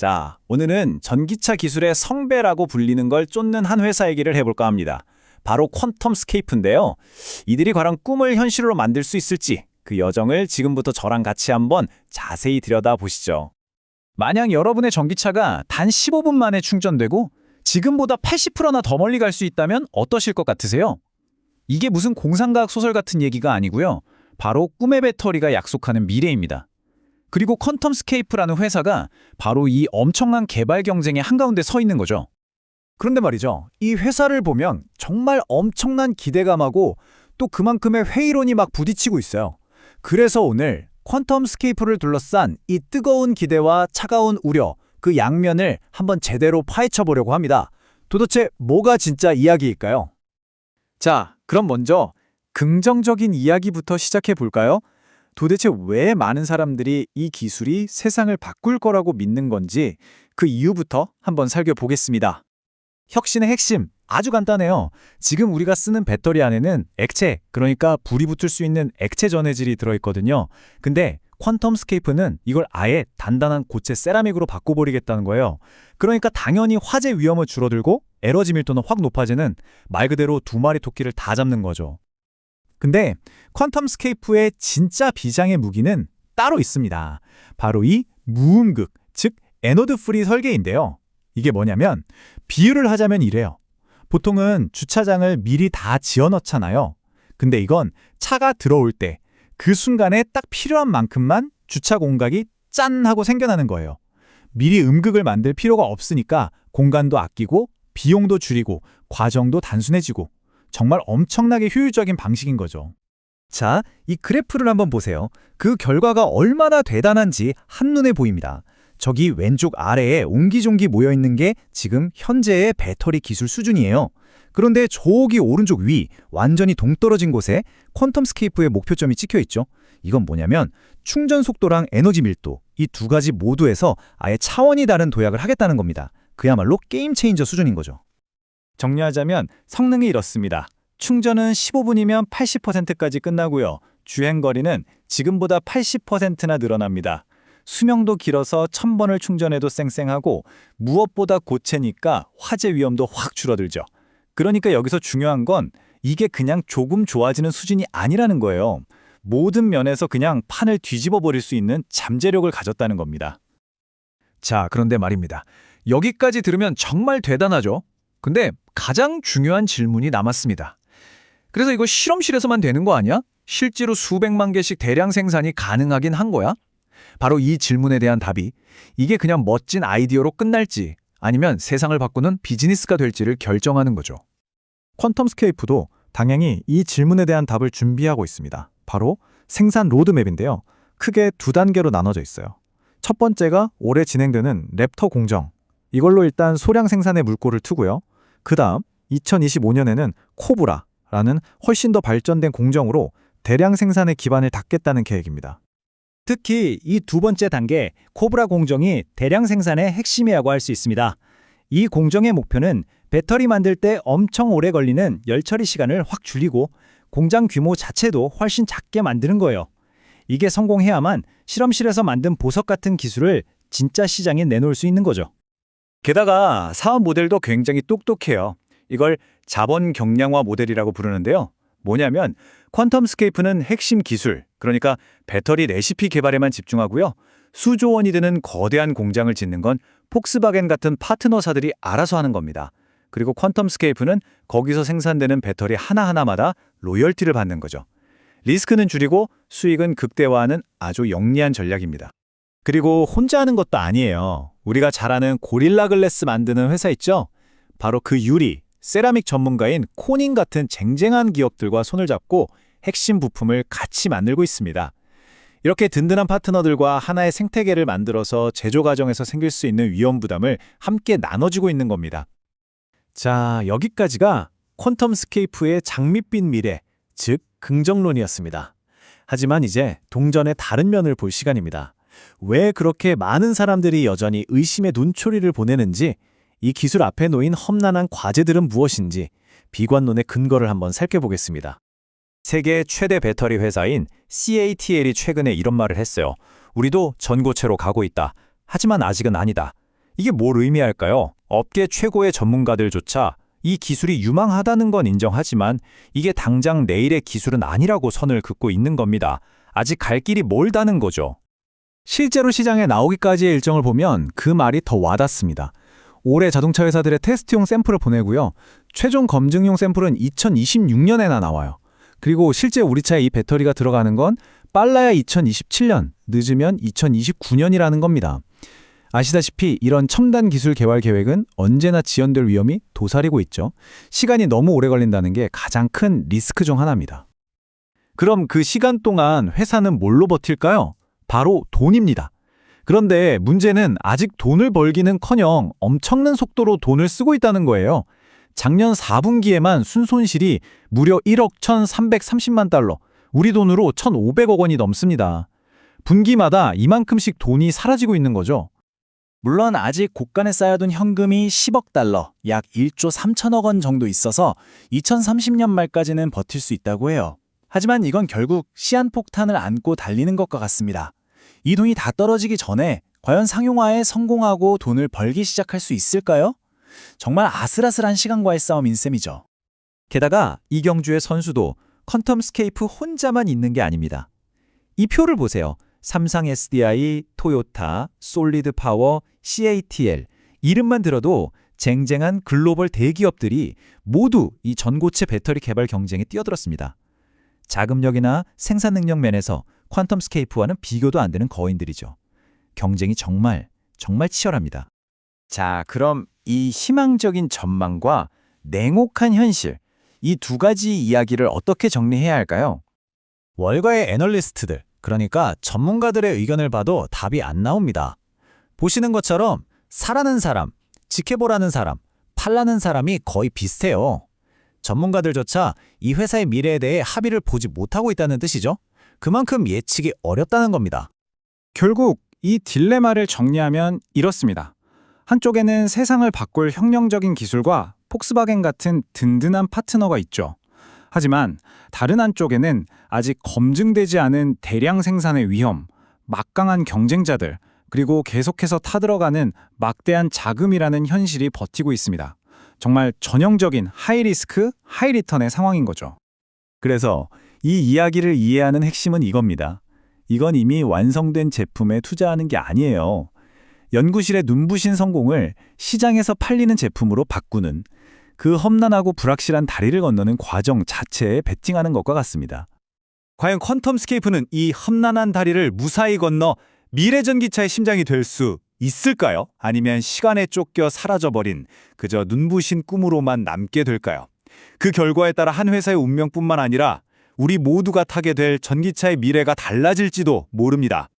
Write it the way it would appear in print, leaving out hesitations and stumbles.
자, 오늘은 전기차 기술의 성배라고 불리는 걸 쫓는 한 회사 얘기를 해볼까 합니다. 바로 퀀텀스케이프인데요. 이들이 과연 꿈을 현실로 만들 수 있을지 그 여정을 지금부터 저랑 같이 한번 자세히 들여다보시죠. 만약 여러분의 전기차가 단 15분 만에 충전되고 지금보다 80%나 더 멀리 갈 수 있다면 어떠실 것 같으세요? 이게 무슨 공상과학 소설 같은 얘기가 아니고요. 바로 꿈의 배터리가 약속하는 미래입니다. 그리고 퀀텀스케이프라는 회사가 바로 이 엄청난 개발 경쟁의 한가운데 서 있는 거죠. 그런데 말이죠. 이 회사를 보면 정말 엄청난 기대감하고 또 그만큼의 회의론이 막 부딪히고 있어요. 그래서 오늘 퀀텀스케이프를 둘러싼 이 뜨거운 기대와 차가운 우려, 그 양면을 한번 제대로 파헤쳐 보려고 합니다. 도대체 뭐가 진짜 이야기일까요? 자, 그럼 먼저 긍정적인 이야기부터 시작해 볼까요? 도대체 왜 많은 사람들이 이 기술이 세상을 바꿀 거라고 믿는 건지 그 이유부터 한번 살펴보겠습니다. 혁신의 핵심, 아주 간단해요. 지금 우리가 쓰는 배터리 안에는 액체, 그러니까 불이 붙을 수 있는 액체 전해질이 들어있거든요. 근데 퀀텀스케이프는 이걸 아예 단단한 고체 세라믹으로 바꿔버리겠다는 거예요. 그러니까 당연히 화재 위험은 줄어들고 에너지 밀도는 확 높아지는 말 그대로 두 마리 토끼를 다 잡는 거죠. 근데 퀀텀스케이프의 진짜 비장의 무기는 따로 있습니다. 바로 이 무음극, 즉 에노드 프리 설계인데요. 이게 뭐냐면 비유를 하자면 이래요. 보통은 주차장을 미리 다 지어넣잖아요. 근데 이건 차가 들어올 때 그 순간에 딱 필요한 만큼만 주차 공간이 짠 하고 생겨나는 거예요. 미리 음극을 만들 필요가 없으니까 공간도 아끼고 비용도 줄이고 과정도 단순해지고 정말 엄청나게 효율적인 방식인 거죠. 자, 이 그래프를 한번 보세요. 그 결과가 얼마나 대단한지 한눈에 보입니다. 저기 왼쪽 아래에 옹기종기 모여있는 게 지금 현재의 배터리 기술 수준이에요. 그런데 저기 오른쪽 위, 완전히 동떨어진 곳에 퀀텀스케이프의 목표점이 찍혀있죠. 이건 뭐냐면 충전 속도랑 에너지 밀도, 이 두 가지 모두에서 아예 차원이 다른 도약을 하겠다는 겁니다. 그야말로 게임 체인저 수준인 거죠. 정리하자면 성능이 이렇습니다. 충전은 15분이면 80%까지 끝나고요. 주행거리는 지금보다 80%나 늘어납니다. 수명도 길어서 1000번을 충전해도 쌩쌩하고 무엇보다 고체니까 화재 위험도 확 줄어들죠. 그러니까 여기서 중요한 건 이게 그냥 조금 좋아지는 수준이 아니라는 거예요. 모든 면에서 그냥 판을 뒤집어 버릴 수 있는 잠재력을 가졌다는 겁니다. 자, 그런데 말입니다. 여기까지 들으면 정말 대단하죠? 근데 가장 중요한 질문이 남았습니다. 그래서 이거 실험실에서만 되는 거 아니야? 실제로 수백만 개씩 대량 생산이 가능하긴 한 거야? 바로 이 질문에 대한 답이 이게 그냥 멋진 아이디어로 끝날지 아니면 세상을 바꾸는 비즈니스가 될지를 결정하는 거죠. 퀀텀스케이프도 당연히 이 질문에 대한 답을 준비하고 있습니다. 바로 생산 로드맵인데요. 크게 두 단계로 나눠져 있어요. 첫 번째가 올해 진행되는 랩터 공정. 이걸로 일단 소량 생산의 물꼬를 트고요. 그 다음 2025년에는 코브라라는 훨씬 더 발전된 공정으로 대량 생산의 기반을 닦겠다는 계획입니다. 특히 이 두 번째 단계 코브라 공정이 대량 생산의 핵심이라고 할 수 있습니다. 이 공정의 목표는 배터리 만들 때 엄청 오래 걸리는 열 처리 시간을 확 줄이고 공장 규모 자체도 훨씬 작게 만드는 거예요. 이게 성공해야만 실험실에서 만든 보석 같은 기술을 진짜 시장에 내놓을 수 있는 거죠. 게다가 사업 모델도 굉장히 똑똑해요. 이걸 자본 경량화 모델이라고 부르는데요. 뭐냐면 퀀텀스케이프는 핵심 기술, 그러니까 배터리 레시피 개발에만 집중하고요. 수조 원이 드는 거대한 공장을 짓는 건 폭스바겐 같은 파트너사들이 알아서 하는 겁니다. 그리고 퀀텀스케이프는 거기서 생산되는 배터리 하나하나마다 로열티를 받는 거죠. 리스크는 줄이고 수익은 극대화하는 아주 영리한 전략입니다. 그리고 혼자 하는 것도 아니에요. 우리가 잘 아는 고릴라 글래스 만드는 회사 있죠? 바로 그 유리, 세라믹 전문가인 코닝 같은 쟁쟁한 기업들과 손을 잡고 핵심 부품을 같이 만들고 있습니다. 이렇게 든든한 파트너들과 하나의 생태계를 만들어서 제조 과정에서 생길 수 있는 위험 부담을 함께 나눠주고 있는 겁니다. 자, 여기까지가 퀀텀스케이프의 장밋빛 미래, 즉 긍정론이었습니다. 하지만 이제 동전의 다른 면을 볼 시간입니다. 왜 그렇게 많은 사람들이 여전히 의심의 눈초리를 보내는지, 이 기술 앞에 놓인 험난한 과제들은 무엇인지 비관론의 근거를 한번 살펴보겠습니다. 세계 최대 배터리 회사인 CATL이 최근에 이런 말을 했어요. 우리도 전고체로 가고 있다. 하지만 아직은 아니다. 이게 뭘 의미할까요? 업계 최고의 전문가들조차 이 기술이 유망하다는 건 인정하지만 이게 당장 내일의 기술은 아니라고 선을 긋고 있는 겁니다. 아직 갈 길이 멀다는 거죠. 실제로 시장에 나오기까지의 일정을 보면 그 말이 더 와닿습니다. 올해 자동차 회사들의 테스트용 샘플을 보내고요. 최종 검증용 샘플은 2026년에나 나와요. 그리고 실제 우리 차에 이 배터리가 들어가는 건 빨라야 2027년, 늦으면 2029년이라는 겁니다. 아시다시피 이런 첨단 기술 개발 계획은 언제나 지연될 위험이 도사리고 있죠. 시간이 너무 오래 걸린다는 게 가장 큰 리스크 중 하나입니다. 그럼 그 시간 동안 회사는 뭘로 버틸까요? 바로 돈입니다. 그런데 문제는 아직 돈을 벌기는커녕 엄청난 속도로 돈을 쓰고 있다는 거예요. 작년 4분기에만 순손실이 무려 1억 1,330만 달러, 우리 돈으로 1,500억 원이 넘습니다. 분기마다 이만큼씩 돈이 사라지고 있는 거죠. 물론 아직 곳간에 쌓여둔 현금이 10억 달러, 약 1조 3천억 원 정도 있어서 2030년 말까지는 버틸 수 있다고 해요. 하지만 이건 결국 시한폭탄을 안고 달리는 것과 같습니다. 이 돈이 다 떨어지기 전에 과연 상용화에 성공하고 돈을 벌기 시작할 수 있을까요? 정말 아슬아슬한 시간과의 싸움인 셈이죠. 게다가 이경주의 선수도 퀀텀스케이프 혼자만 있는 게 아닙니다. 이 표를 보세요. 삼성 SDI, 토요타, 솔리드 파워, CATL 이름만 들어도 쟁쟁한 글로벌 대기업들이 모두 이 전고체 배터리 개발 경쟁에 뛰어들었습니다. 자금력이나 생산 능력 면에서 퀀텀스케이프와는 비교도 안 되는 거인들이죠. 경쟁이 정말 치열합니다. 자, 그럼 이 희망적인 전망과 냉혹한 현실, 이 두 가지 이야기를 어떻게 정리해야 할까요? 월가의 애널리스트들, 그러니까 전문가들의 의견을 봐도 답이 안 나옵니다. 보시는 것처럼 사라는 사람, 지켜보라는 사람, 팔라는 사람이 거의 비슷해요. 전문가들조차 이 회사의 미래에 대해 합의를 보지 못하고 있다는 뜻이죠. 그만큼 예측이 어렵다는 겁니다. 결국 이 딜레마를 정리하면 이렇습니다. 한쪽에는 세상을 바꿀 혁명적인 기술과 폭스바겐 같은 든든한 파트너가 있죠. 하지만 다른 한쪽에는 아직 검증되지 않은 대량 생산의 위험, 막강한 경쟁자들, 그리고 계속해서 타들어가는 막대한 자금이라는 현실이 버티고 있습니다. 정말 전형적인 하이리스크, 하이리턴의 상황인 거죠. 그래서 이 이야기를 이해하는 핵심은 이겁니다. 이건 이미 완성된 제품에 투자하는 게 아니에요. 연구실의 눈부신 성공을 시장에서 팔리는 제품으로 바꾸는 그 험난하고 불확실한 다리를 건너는 과정 자체에 베팅하는 것과 같습니다. 과연 퀀텀스케이프는 이 험난한 다리를 무사히 건너 미래 전기차의 심장이 될 수 있을까요? 아니면 시간에 쫓겨 사라져버린 그저 눈부신 꿈으로만 남게 될까요? 그 결과에 따라 한 회사의 운명뿐만 아니라 우리 모두가 타게 될 전기차의 미래가 달라질지도 모릅니다.